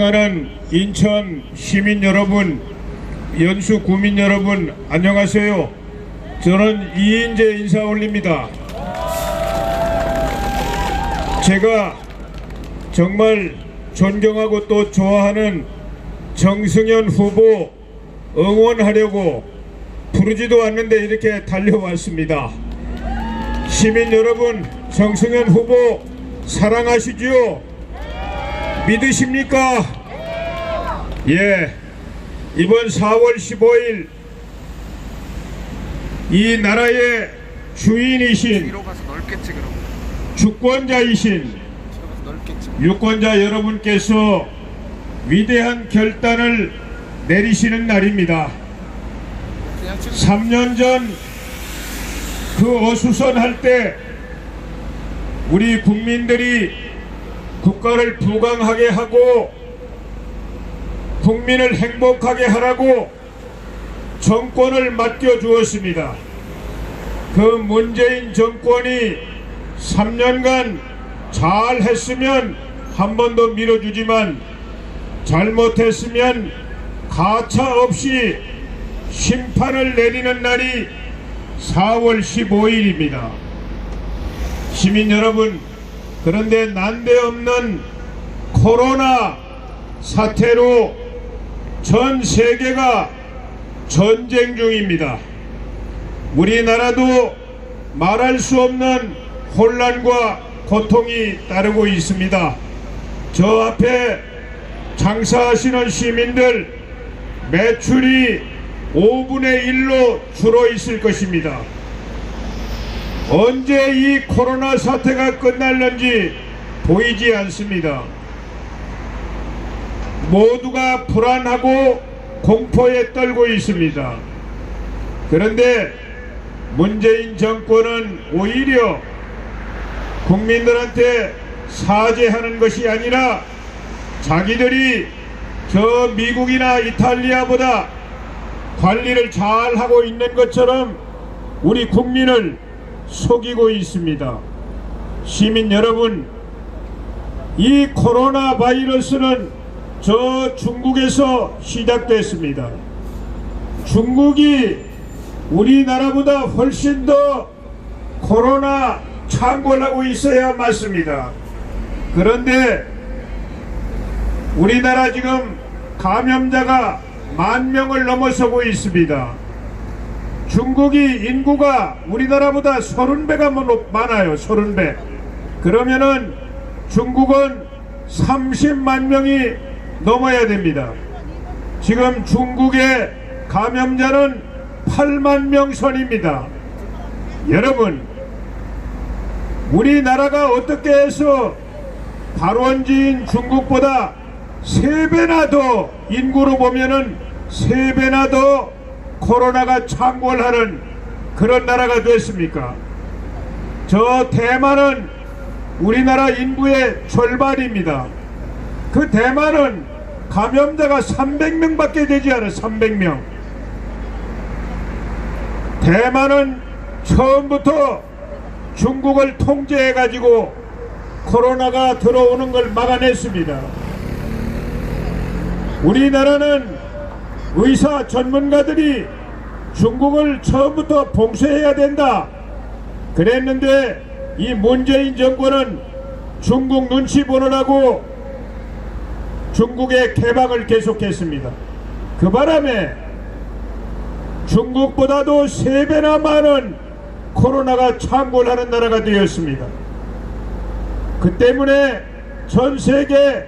사랑하는 인천 시민 여러분, 연수 구민 여러분, 안녕하세요. 저는 이인재 인사 올립니다. 제가 정말 존경하고 또 좋아하는 정승현 후보 응원하려고 부르지도 않는데 이렇게 달려왔습니다. 시민 여러분, 정승현 후보 사랑하시지요? 믿으십니까? 예, 이번 4월 15일 이 나라의 주인이신 주권자이신 유권자 여러분께서 위대한 결단을 내리시는 날입니다. 3년 전 그 어수선할 때 우리 국민들이 국가를 부강하게 하고 국민을 행복하게 하라고 정권을 맡겨주었습니다. 그 문재인 정권이 3년간 잘 했으면 한 번 더 밀어주지만 잘못했으면 가차 없이 심판을 내리는 날이 4월 15일입니다. 시민 여러분, 그런데 난데없는 코로나 사태로 전 세계가 전쟁 중입니다. 우리나라도 말할 수 없는 혼란과 고통이 따르고 있습니다. 저 앞에 장사하시는 시민들 매출이 5분의 1로 줄어 있을 것입니다. 언제 이 코로나 사태가 끝날는지 보이지 않습니다. 모두가 불안하고 공포에 떨고 있습니다. 그런데 문재인 정권은 오히려 국민들한테 사죄하는 것이 아니라 자기들이 저 미국이나 이탈리아보다 관리를 잘 하고 있는 것처럼 우리 국민을 속이고 있습니다. 시민 여러분, 이 코로나 바이러스는 저 중국에서 시작됐습니다. 중국이 우리나라보다 훨씬 더 코로나 창궐하고 있어야 맞습니다. 그런데 우리나라 지금 감염자가 10,000명을 넘어서고 있습니다. 중국이 인구가 우리나라보다 30배가 많아요. 30배. 그러면은 중국은 30만 명이 넘어야 됩니다. 지금 중국의 감염자는 8만 명 선입니다. 여러분, 우리나라가 어떻게 해서 발원지인 중국보다 3배나 더 인구로 보면은 3배나 더 코로나가 창궐하는 그런 나라가 됐습니까? 저 대만은 우리나라 인구의 절반입니다. 그 대만은 감염자가 300명밖에 되지 않아요. 300명. 대만은 처음부터 중국을 통제해 가지고 코로나가 들어오는 걸 막아냈습니다. 우리나라는 의사 전문가들이 중국을 처음부터 봉쇄해야 된다 그랬는데 이 문재인 정권은 중국 눈치 보느라고 중국의 개방을 계속했습니다. 그 바람에 중국보다도 3배나 많은 코로나가 창궐하는 나라가 되었습니다. 그 때문에 전 세계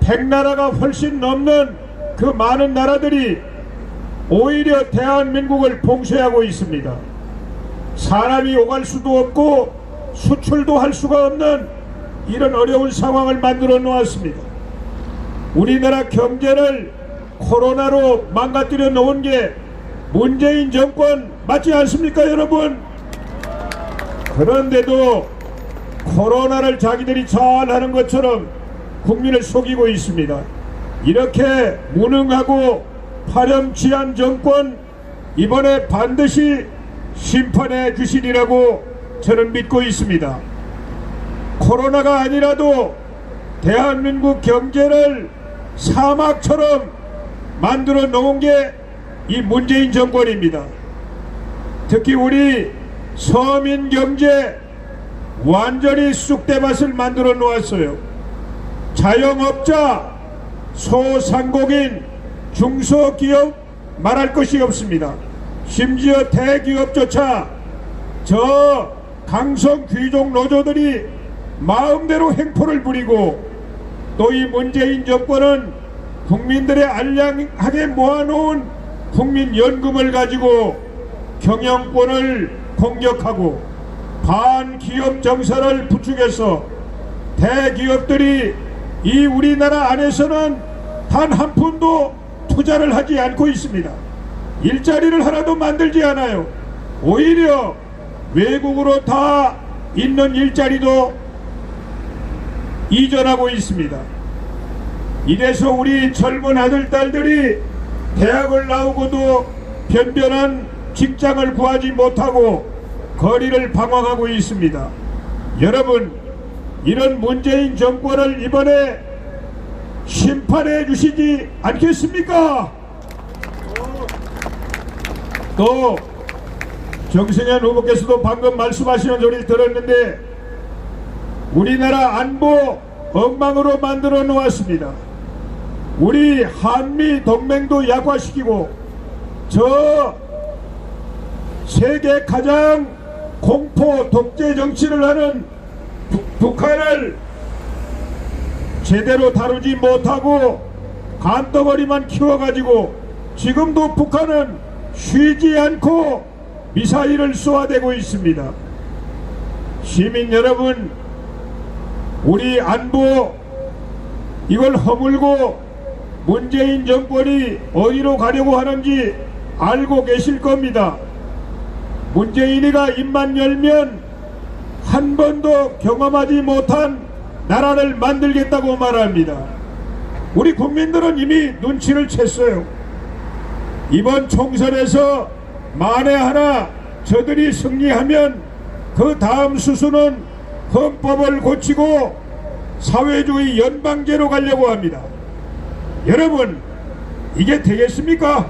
100나라가 훨씬 넘는 그 많은 나라들이 오히려 대한민국을 봉쇄하고 있습니다. 사람이 오갈 수도 없고 수출도 할 수가 없는 이런 어려운 상황을 만들어 놓았습니다. 우리나라 경제를 코로나로 망가뜨려 놓은 게 문재인 정권 맞지 않습니까, 여러분? 그런데도 코로나를 자기들이 잘하는 것처럼 국민을 속이고 있습니다. 이렇게 무능하고 파렴치한 정권 이번에 반드시 심판해 주시리라고 저는 믿고 있습니다. 코로나가 아니라도 대한민국 경제를 사막처럼 만들어 놓은 게 이 문재인 정권입니다. 특히 우리 서민 경제 완전히 쑥대밭을 만들어 놓았어요. 자영업자, 소상공인, 중소기업 말할 것이 없습니다. 심지어 대기업조차 저 강성 귀족 노조들이 마음대로 행포를 부리고, 또 이 문재인 정권은 국민들의 알량하게 모아놓은 국민연금을 가지고 경영권을 공격하고 반기업 정서를 부추겨서 대기업들이 이 우리나라 안에서는 단 한 푼도 투자를 하지 않고 있습니다. 일자리를 하나도 만들지 않아요. 오히려 외국으로 다 있는 일자리도 이전하고 있습니다. 이래서 우리 젊은 아들, 딸들이 대학을 나오고도 변변한 직장을 구하지 못하고 거리를 방황하고 있습니다. 여러분, 이런 문재인 정권을 이번에 심판해 주시지 않겠습니까? 또 정승현 후보께서도 방금 말씀하시는 소리를 들었는데, 우리나라 안보 엉망으로 만들어 놓았습니다. 우리 한미 동맹도 약화시키고, 저 세계 가장 공포 독재 정치를 하는 북한을 제대로 다루지 못하고 간덩어리만 키워가지고 지금도 북한은 쉬지 않고 미사일을 쏘아대고 있습니다. 시민 여러분, 우리 안보 이걸 허물고 문재인 정권이 어디로 가려고 하는지 알고 계실 겁니다. 문재인이가 입만 열면 한 번도 경험하지 못한 나라를 만들겠다고 말합니다. 우리 국민들은 이미 눈치를 챘어요. 이번 총선에서 만에 하나 저들이 승리하면 그 다음 수순은 헌법을 고치고 사회주의 연방제로 가려고 합니다. 여러분, 이게 되겠습니까?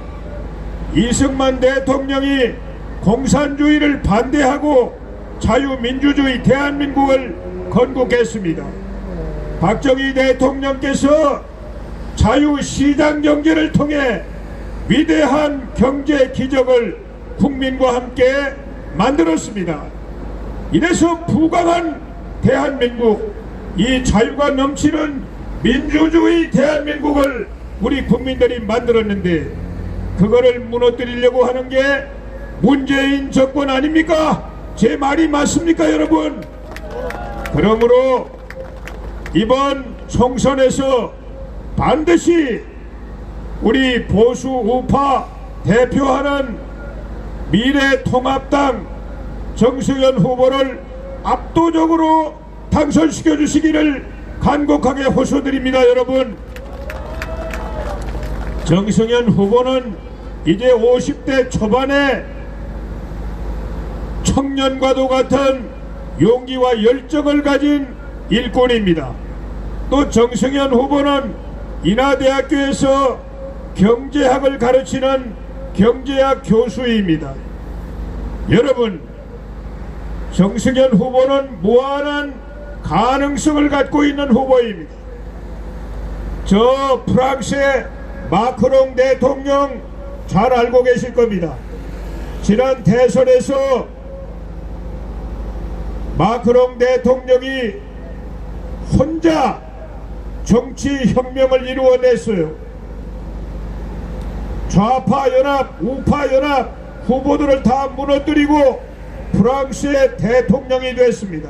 이승만 대통령이 공산주의를 반대하고 자유민주주의 대한민국을 건국했습니다. 박정희 대통령께서 자유시장경제를 통해 위대한 경제 기적을 국민과 함께 만들었습니다. 이래서 부강한 대한민국, 이 자유가 넘치는 민주주의 대한민국을 우리 국민들이 만들었는데, 그거를 무너뜨리려고 하는 게 문재인 정권 아닙니까? 제 말이 맞습니까, 여러분? 그러므로 이번 총선에서 반드시 우리 보수 우파 대표하는 미래통합당 정승현 후보를 압도적으로 당선시켜 주시기를 간곡하게 호소드립니다. 여러분, 정승현 후보는 이제 50대 초반에 청년과도 같은 용기와 열정을 가진 일꾼입니다. 또 정승현 후보는 인하대학교에서 경제학을 가르치는 경제학 교수입니다. 여러분, 정승현 후보는 무한한 가능성을 갖고 있는 후보입니다. 저 프랑스의 마크롱 대통령 잘 알고 계실 겁니다. 지난 대선에서 마크롱 대통령이 혼자 정치혁명을 이루어냈어요. 좌파연합, 우파연합 후보들을 다 무너뜨리고 프랑스의 대통령이 됐습니다.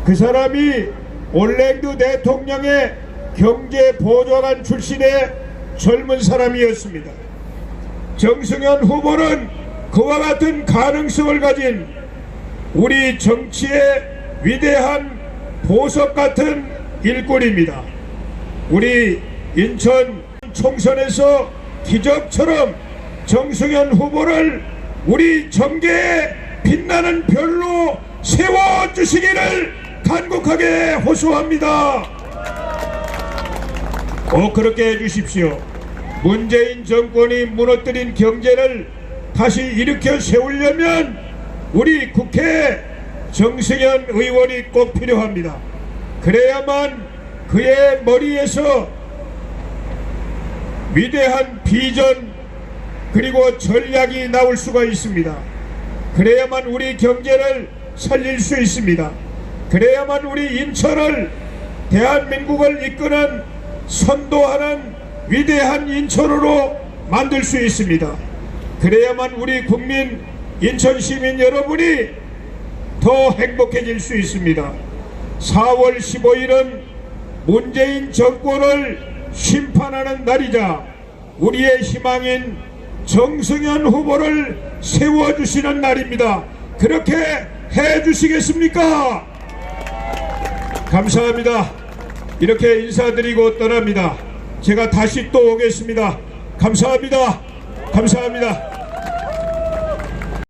그 사람이 올랭드 대통령의 경제보좌관 출신의 젊은 사람이었습니다. 정승현 후보는 그와 같은 가능성을 가진 우리 정치의 위대한 보석 같은 일꾼입니다. 우리 인천 총선에서 기적처럼 정승현 후보를 우리 정계의 빛나는 별로 세워주시기를 간곡하게 호소합니다. 꼭 그렇게 해주십시오. 문재인 정권이 무너뜨린 경제를 다시 일으켜 세우려면 우리 국회에 정승현 의원이 꼭 필요합니다. 그래야만 그의 머리에서 위대한 비전 그리고 전략이 나올 수가 있습니다. 그래야만 우리 경제를 살릴 수 있습니다. 그래야만 우리 인천을 대한민국을 이끄는 선도하는 위대한 인천으로 만들 수 있습니다. 그래야만 우리 국민 인천 시민 여러분이 더 행복해질 수 있습니다. 4월 15일은 문재인 정권을 심판하는 날이자 우리의 희망인 정승현 후보를 세워주시는 날입니다. 그렇게 해주시겠습니까? 감사합니다. 이렇게 인사드리고 떠납니다. 제가 다시 또 오겠습니다. 감사합니다. 감사합니다.